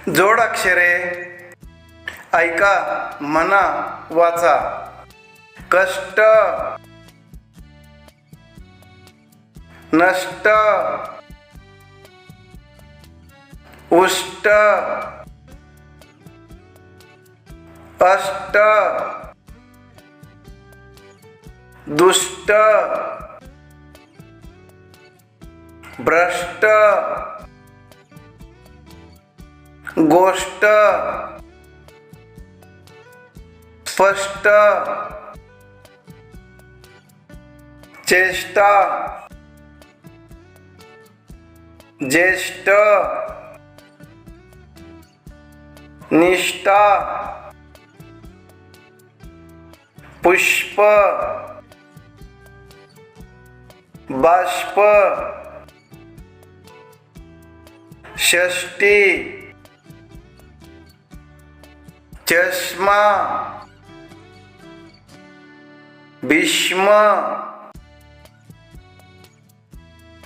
जोडाक्षरे ऐका, म्हणा, वाचा. कष्ट, नष्ट, उष्ट, अष्ट, दुष्ट, भ्रष्ट, गोष्ट, स्पष्ट, चेष्टा, ज्येष्ठ, निष्ठा, पुष्प, बाष्प, षष्टी, चष्मा, भीष्म,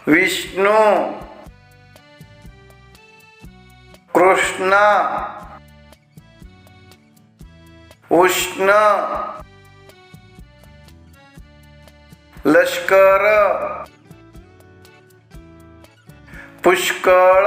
विष्णू, कृष्ण, उष्ण, लष्कर, पुष्कळ,